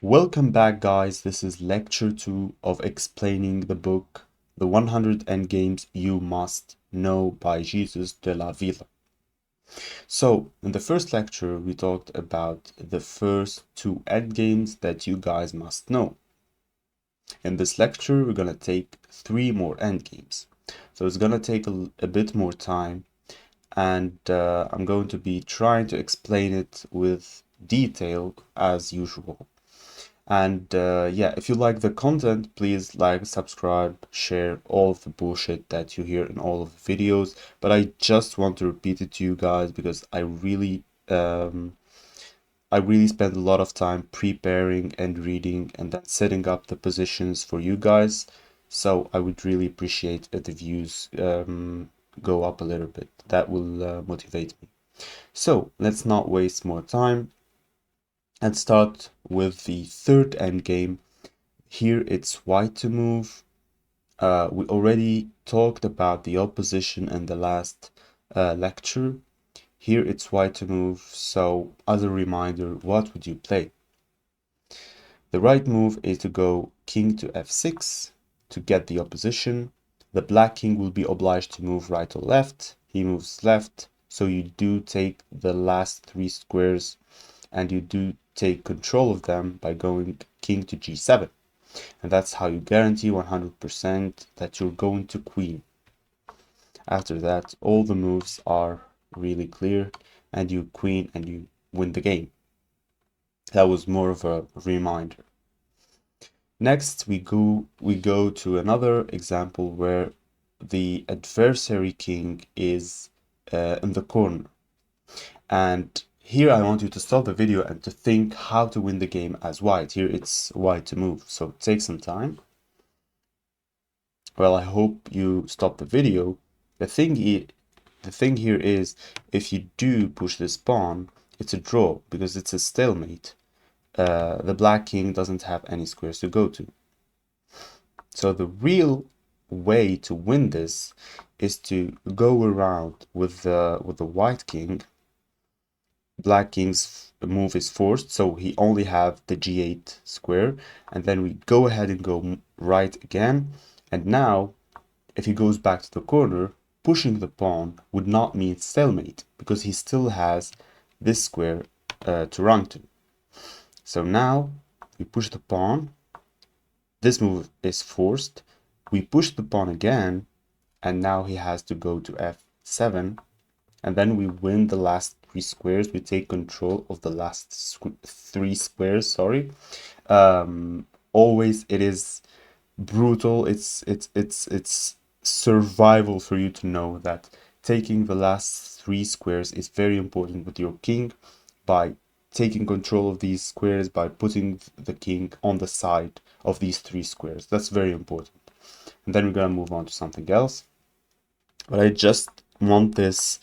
Welcome back, guys. This is lecture 2 of explaining the book The 100 Endgames You Must Know by Jesus de la Villa. So, in the first lecture, we talked about the first two endgames that you guys must know. In this lecture, we're gonna take 3 more endgames. So it's gonna take a bit more time, and I'm going to be trying to explain it with detail as usual. And yeah, if you like the content, please like, subscribe, share all of the bullshit that you hear in all of the videos. But I just want to repeat it to you guys because I really spend a lot of time preparing and reading and then setting up the positions for you guys. So I would really appreciate if the views go up a little bit. That will motivate me. So let's not waste more time and start with the third endgame. Here it's white to move. We already talked about the opposition in the last lecture. Here it's white to move, so as a reminder, what would you play? The right move is to go king to f6 to get the opposition. The black king will be obliged to move right or left. He moves left, so you do take the last 3 squares and you do take control of them by going king to g7. And that's how you guarantee 100% that you're going to queen. After that, all the moves are really clear and you queen and you win the game. That was more of a reminder. Next, we go to another example where the adversary king is in the corner. And here I want you to stop the video and to think how to win the game as white. Here it's white to move, so take some time. Well, I hope you stop the video. The thing here is, if you do push this pawn, it's a draw because it's a stalemate. The black king doesn't have any squares to go to. So the real way to win this is to go around with the white king. Black king's move is forced, so he only have the g8 square, and then we go ahead and go right again. And now, if he goes back to the corner, pushing the pawn would not mean stalemate, because he still has this square to run to. So now, we push the pawn, this move is forced, we push the pawn again, and now he has to go to f7, and then we win the last 3 squares. We take control of the last 3 squares, sorry. Always it is brutal. It's survival for you to know that taking the last 3 squares is very important with your king by taking control of these squares, by putting the king on the side of these 3 squares. That's very important. And then we're gonna move on to something else. But I just want this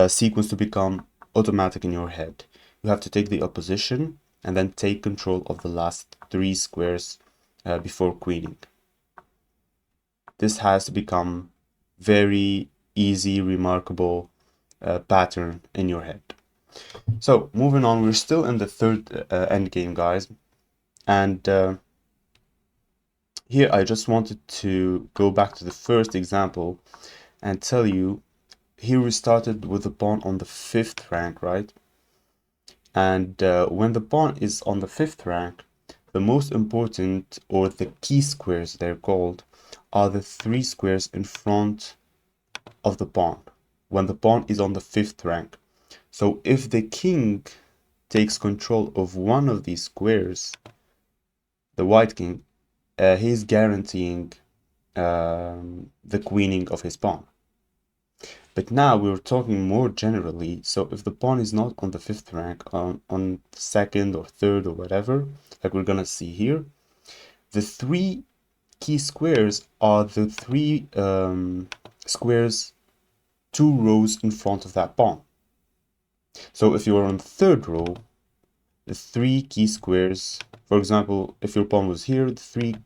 sequence to become automatic in your head. You have to take the opposition and then take control of the last 3 squares before queening. This has to become very easy, remarkable pattern in your head. So moving on, we're still in the third endgame, guys, and here I just wanted to go back to the first example and tell you, here we started with the pawn on the 5th rank, right? And when the pawn is on the 5th rank, the most important, or the key squares they're called, are the 3 squares in front of the pawn when the pawn is on the 5th rank. So if the king takes control of one of these squares, the white king, he's guaranteeing the queening of his pawn. But now we're talking more generally, so if the pawn is not on the 5th rank, on the 2nd or 3rd or whatever, like we're gonna see here, the 3 key squares are the 3 squares 2 rows in front of that pawn. So if you're on the 3rd row, the 3 key squares, for example, if your pawn was here, the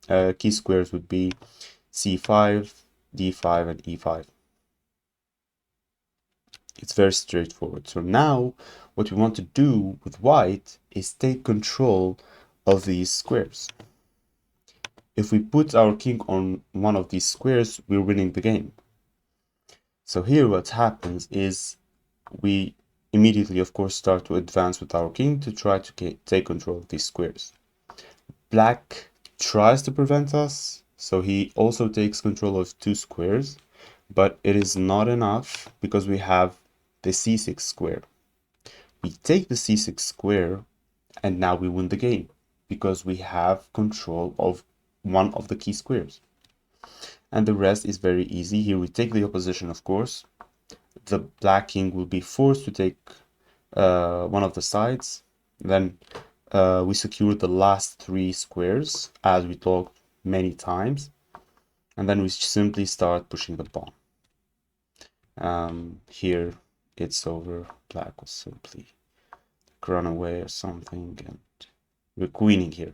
3 key squares would be c5, d5, and e5. It's very straightforward. So now what we want to do with white is take control of these squares. If we put our king on one of these squares, we're winning the game. So here what happens is we immediately, of course, start to advance with our king to try to take control of these squares. Black tries to prevent us, so he also takes control of 2 squares, but it is not enough because we have the c6 square. We take the c6 square and now we win the game because we have control of one of the key squares. And the rest is very easy. Here we take the opposition, of course. The black king will be forced to take one of the sides. Then we secure the last 3 squares, as we talked many times. And then we simply start pushing the pawn. Here it's over. Black will simply run away or something, and we're queening here.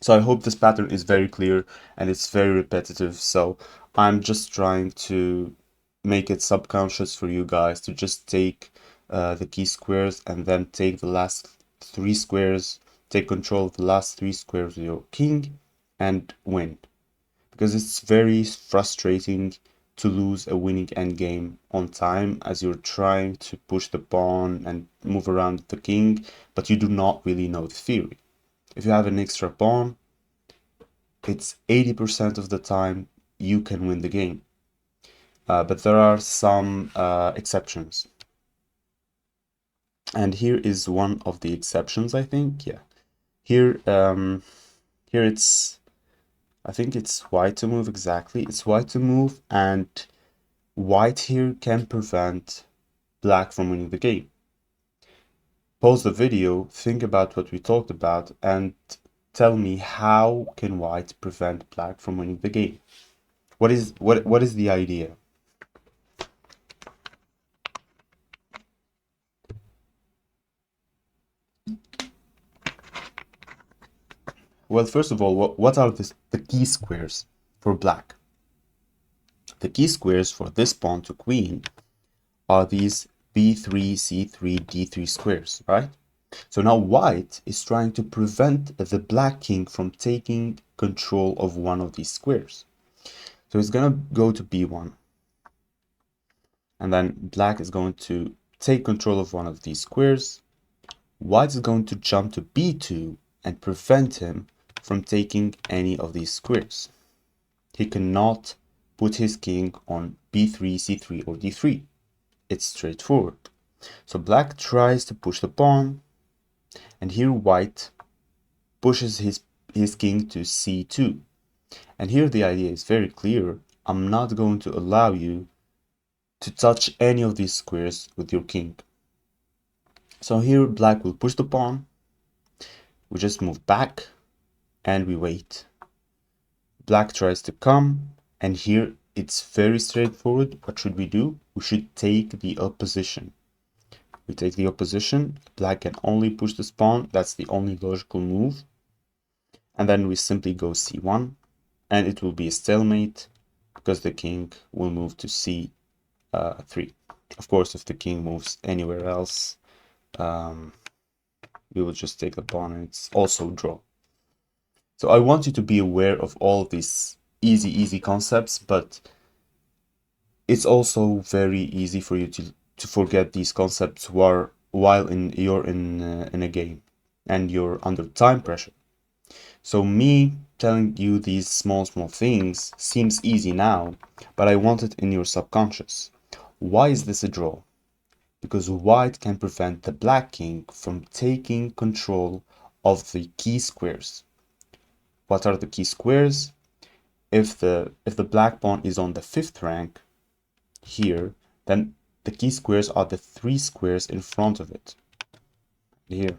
So I hope this pattern is very clear and it's very repetitive. So I'm just trying to make it subconscious for you guys to just take the key squares and then take the last 3 squares, take control of the last 3 squares with your king and win. Because it's very frustrating to lose a winning endgame on time as you're trying to push the pawn and move around the king, but you do not really know the theory. If you have an extra pawn, it's 80% of the time you can win the game. But there are some exceptions. And here is one of the exceptions, I think. Yeah. Here, here it's, I think it's white to move exactly. It's white to move, and white here can prevent black from winning the game. Pause the video, think about what we talked about, and tell me how can white prevent black from winning the game? What is the idea? Well, first of all, what are the key squares for black? The key squares for this pawn to queen are these b3, c3, d3 squares, right? So now white is trying to prevent the black king from taking control of one of these squares. So it's gonna go to b1. And then black is going to take control of one of these squares. White is going to jump to b2 and prevent him from taking any of these squares. He cannot put his king on b3, c3, or d3. It's straightforward. So black tries to push the pawn, and here white pushes his king to c2. And here the idea is very clear. I'm not going to allow you to touch any of these squares with your king. So here black will push the pawn, we just move back, and we wait. Black tries to come, and here it's very straightforward. What should we do? We should take the opposition. We take the opposition. Black can only push this pawn. That's the only logical move. And then we simply go c1, and it will be a stalemate because the king will move to c3. Of course, if the king moves anywhere else, we will just take the pawn, and it's also draw. So I want you to be aware of all of these easy concepts, but it's also very easy for you to forget these concepts while you're in a game and you're under time pressure. So me telling you these small things seems easy now, but I want it in your subconscious. Why is this a draw? Because white can prevent the black king from taking control of the key squares. What are the key squares? If the black pawn is on the 5th rank here, then the key squares are the 3 squares in front of it here.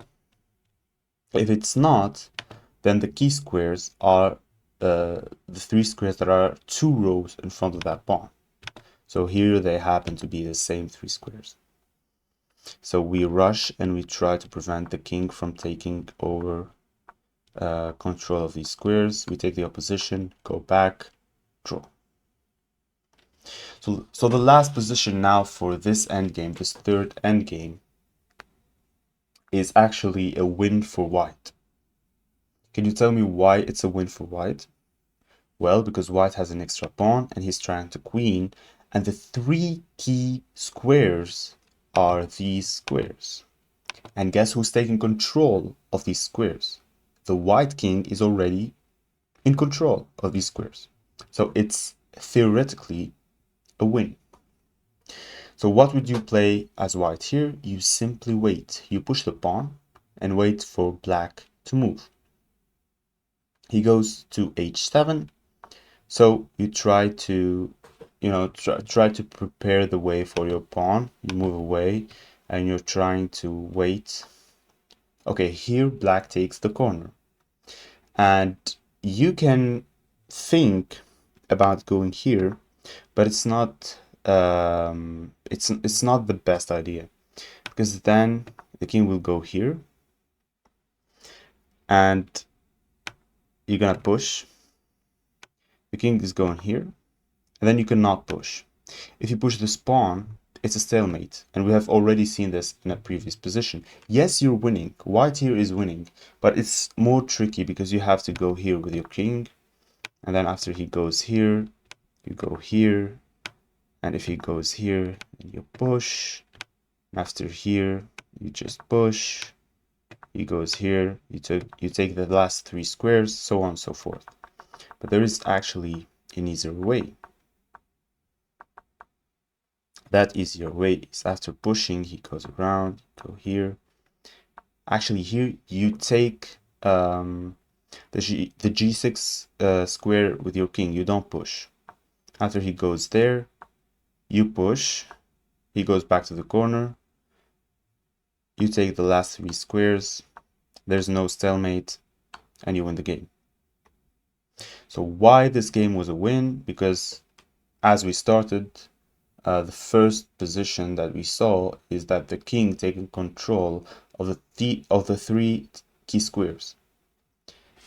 If it's not, then the key squares are the 3 squares that are 2 rows in front of that pawn. So here they happen to be the same 3 squares. So we rush and we try to prevent the king from taking over control of these squares. We take the opposition, go back, draw. So the last position now for this endgame, this third endgame, is actually a win for white. Can you tell me why it's a win for white? Well, because white has an extra pawn and he's trying to queen, and the three key squares are these squares. And guess who's taking control of these squares? The white king is already in control of these squares. So it's theoretically a win. So what would you play as white here? You simply wait. You push the pawn and wait for black to move. He goes to h7. So you try to, try to prepare the way for your pawn. You move away and you're trying to wait. Okay, here black takes the corner. And you can think about going here, but it's not it's not the best idea, because then the king will go here and you're gonna push. The king is going here, and then you cannot push. If you push this pawn, it's a stalemate, and we have already seen this in a previous position. Yes, you're winning. White here is winning, but it's more tricky because you have to go here with your king, and then after he goes here, you go here, and if he goes here, then you push. And after here, you just push. He goes here, you take the last three squares, so on and so forth. But there is actually an easier way. That easier way is after pushing, he goes around, go here. Actually, here you take the g6 square with your king. You don't push. After he goes there, you push. He goes back to the corner. You take the last three squares. There's no stalemate, and you win the game. So why this game was a win? Because as we started, the first position that we saw is that the king taking control of the three key squares.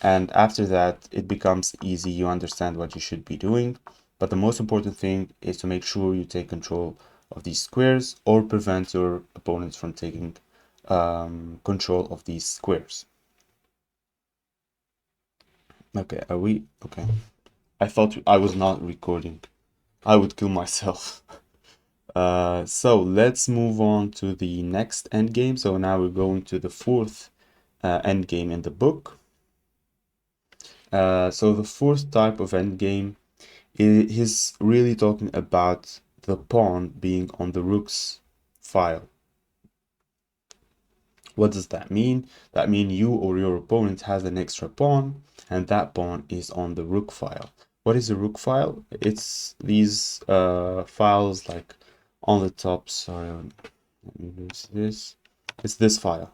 And after that, it becomes easy. You understand what you should be doing. But the most important thing is to make sure you take control of these squares or prevent your opponents from taking control of these squares. Okay, are we? Okay. I thought I was not recording. I would kill myself. So let's move on to the next endgame. So now we're going to the fourth endgame in the book. So the fourth type of endgame is really talking about the pawn being on the rook's file. What does that mean? That means you or your opponent has an extra pawn, and that pawn is on the rook file. What is a rook file? It's these files like on the top. Sorry, let me lose this. It's this file.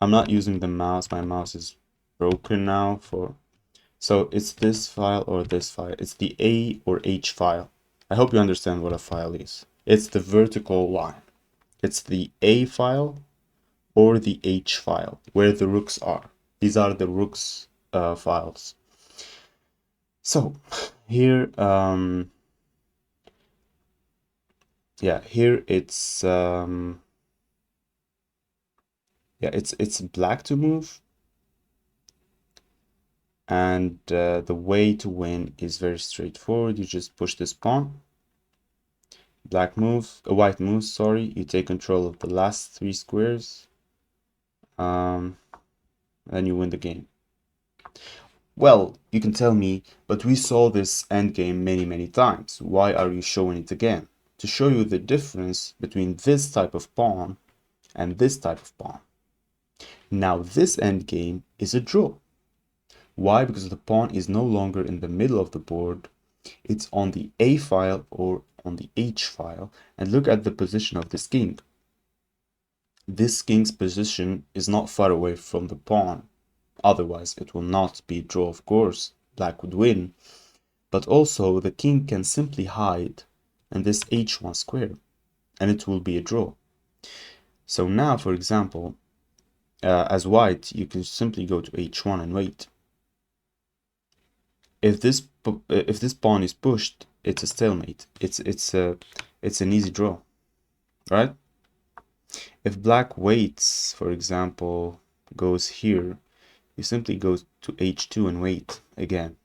I'm not using the mouse. My mouse is broken now so it's this file or this file. It's the A or H file. I hope you understand what a file is. It's the vertical line. It's the A file or the H file where the rooks are. These are the rooks files. So here, here it's it's black to move, and the way to win is very straightforward. You just push this pawn. White moves, sorry. You take control of the last three squares. Then you win the game. Well, you can tell me, but we saw this endgame many times. Why are you showing it again? To show you the difference between this type of pawn and this type of pawn. Now this endgame is a draw. Why? Because the pawn is no longer in the middle of the board. It's on the A file or on the H file. And look at the position of this king. This king's position is not far away from the pawn. Otherwise, it will not be a draw, of course. Black would win. But also, the king can simply hide in this h1 square, and it will be a draw. So now, for example, as white, you can simply go to h1 and wait. If this pawn is pushed, it's a stalemate. It's an easy draw, right? If black waits, for example, goes here, you simply go to h2 and wait again.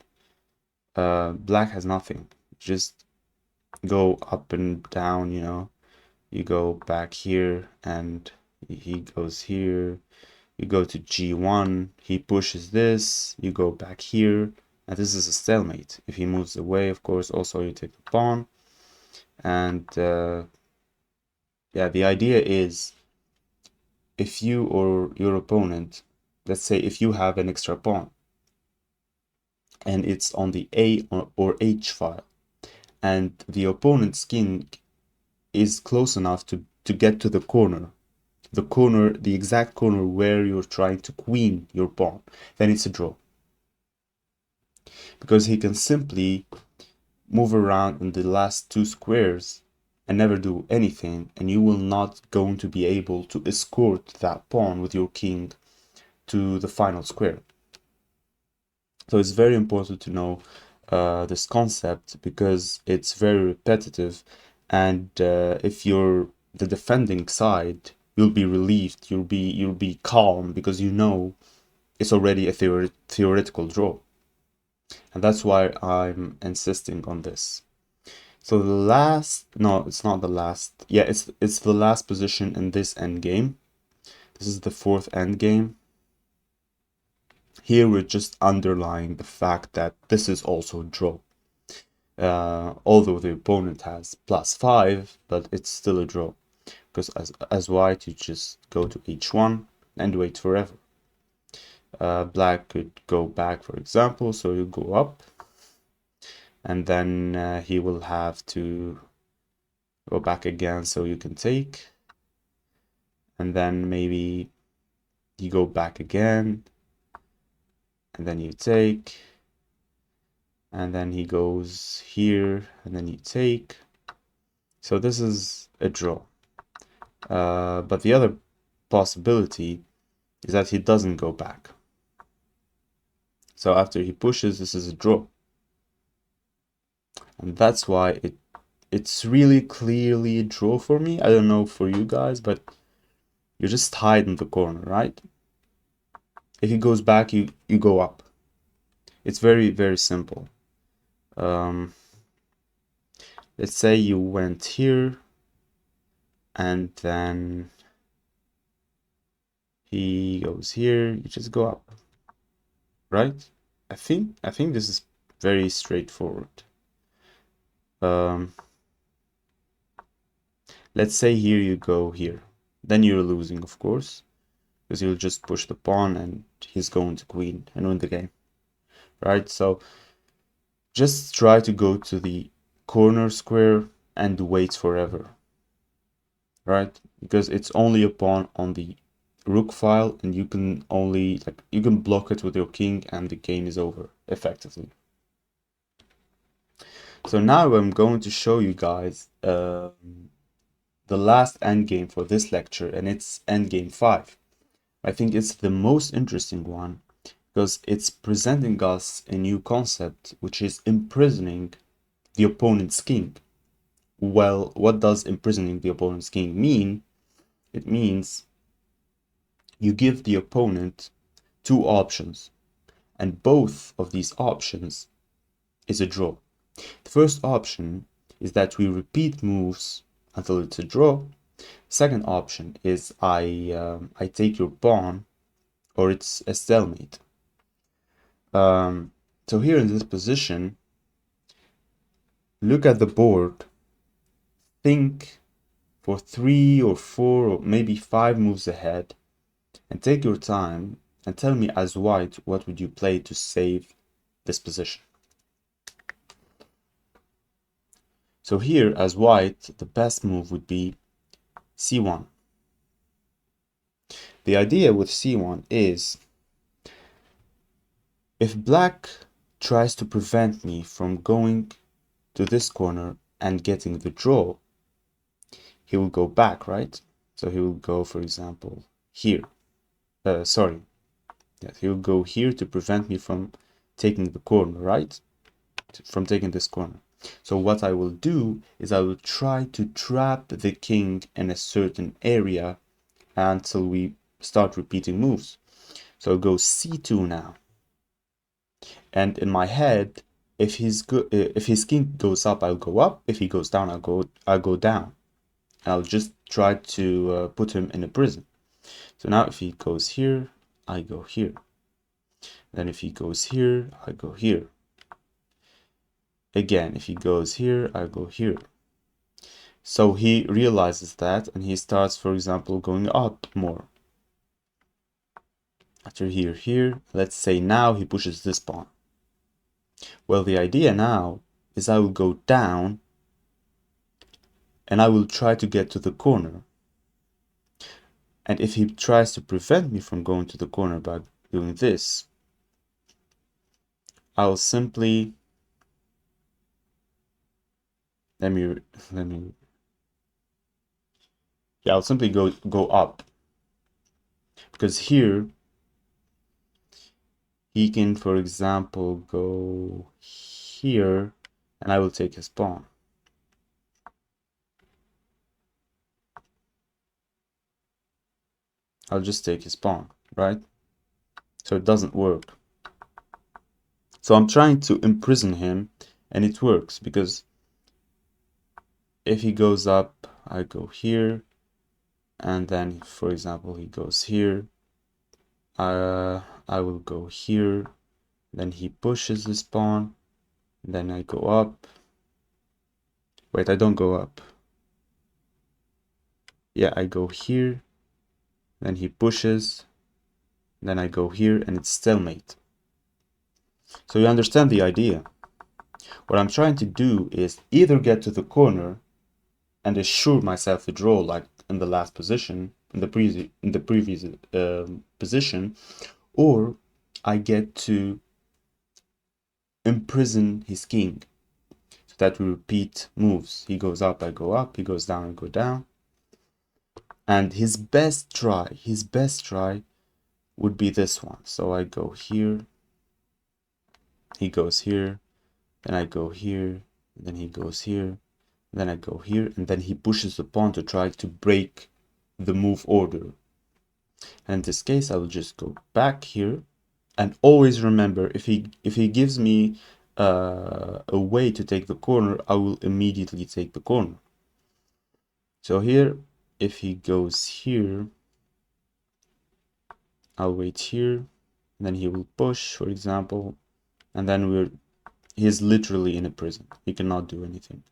Black has nothing. Just go up and down, you know. You go back here and he goes here. You go to g1, he pushes this, you go back here, and this is a stalemate. If he moves away, of course, also you take the pawn. And yeah, the idea is if you or your opponent, let's say if you have an extra pawn and it's on the A or H file, and the opponent's king is close enough to get to the corner, the exact corner where you're trying to queen your pawn, then it's a draw. Because he can simply move around in the last two squares and never do anything, and you will not going to be able to escort that pawn with your king to the final square. So it's very important to know this concept because it's very repetitive, and if you're the defending side, you'll be relieved, you'll be calm because you know it's already a theoretical draw. And that's why I'm insisting on this. So the last, no, it's not the last. Yeah, it's the last position in this endgame. This is the fourth endgame. Here we're just underlying the fact that this is also a draw. Although the opponent has +5, but it's still a draw. Because as white, you just go to h1 and wait forever. Black could go back, for example, so you go up. And then he will have to go back again so you can take. And then maybe you go back again. And then you take. And then he goes here. And then you take. So this is a draw. But the other possibility is that he doesn't go back. So after he pushes, this is a draw. And that's why it's really clearly a draw for me. I don't know for you guys, but you're just tied in the corner, right? If he goes back, you go up. It's very, very simple. Let's say you went here, and then he goes here, you just go up, right? I think this is very straightforward. Let's say here you go here, then you're losing, of course, because you'll just push the pawn and he's going to queen and win the game, right? So just try to go to the corner square and wait forever, right? Because it's only a pawn on the rook file, and you can only you can block it with your king and the game is over effectively. So now I'm going to show you guys the last endgame for this lecture, and it's endgame 5. I think it's the most interesting one because it's presenting us a new concept, which is imprisoning the opponent's king. Well, what does imprisoning the opponent's king mean? It means you give the opponent two options, and both of these options is a draw. The first option is that we repeat moves until it's a draw. Second option is I take your pawn, or it's a stalemate. So here in this position, look at the board, think for 3 or 4 or maybe 5 moves ahead, and take your time and tell me as white what would you play to save this position. So here as white, the best move would be c1. The idea with c1 is if black tries to prevent me from going to this corner and getting the draw, he will go back, right? So he will go, for example, here. Sorry. Yes, he will go here to prevent me from taking the corner, right? From taking this corner. So what I will do is I will try to trap the king in a certain area until we start repeating moves. So go c2 now. And in my head, if his king goes up, I'll go up. If he goes down, I'll go down. I'll just try to put him in a prison. So now if he goes here, I go here. Then if he goes here, I go here. Again, if he goes here, I go here. So he realizes that, and he starts, for example, going up more. After here, let's say now he pushes this pawn. Well, the idea now is I will go down and I will try to get to the corner. And if he tries to prevent me from going to the corner by doing this, I'll simply I'll simply go up, because here he can, for example, go here and I will take his pawn. I'll just take his pawn, right? So it doesn't work. So I'm trying to imprison him, and it works, because if he goes up, I go here, and then, for example, he goes here, I will go here, then he pushes this pawn, then I go up. Wait, I don't go up. Yeah, I go here, then he pushes, then I go here, and it's stalemate. So you understand the idea. What I'm trying to do is either get to the corner and assure myself a draw, like in the last position, in the previous position, or I get to imprison his king, so that we repeat moves. He goes up, I go up. He goes down, I go down. And his best try would be this one. So I go here, he goes here, then I go here, then he goes here, then I go here, and then he pushes the pawn to try to break the move order. And in this case, I will just go back here, and always remember, if he gives me a way to take the corner, I will immediately take the corner. So here, if he goes here, I'll wait here, then he will push, for example, and then he's literally in a prison. He cannot do anything.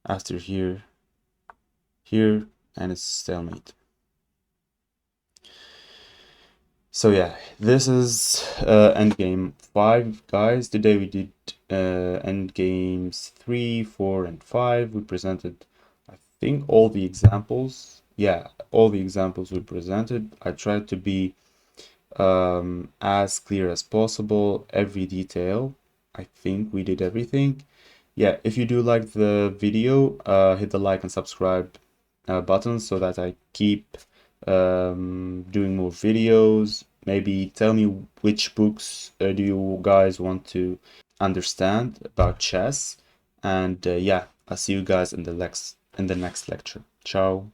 After here, and it's stalemate. So yeah, this is Endgame 5, guys. Today we did Endgames 3, 4, and 5. We presented, I think, all the examples. Yeah, all the examples we presented. I tried to be as clear as possible, every detail. I think we did everything. Yeah, if you do like the video, hit the like and subscribe button so that I keep doing more videos. Maybe tell me which books do you guys want to understand about chess. And yeah, I'll see you guys in the next lecture. Ciao.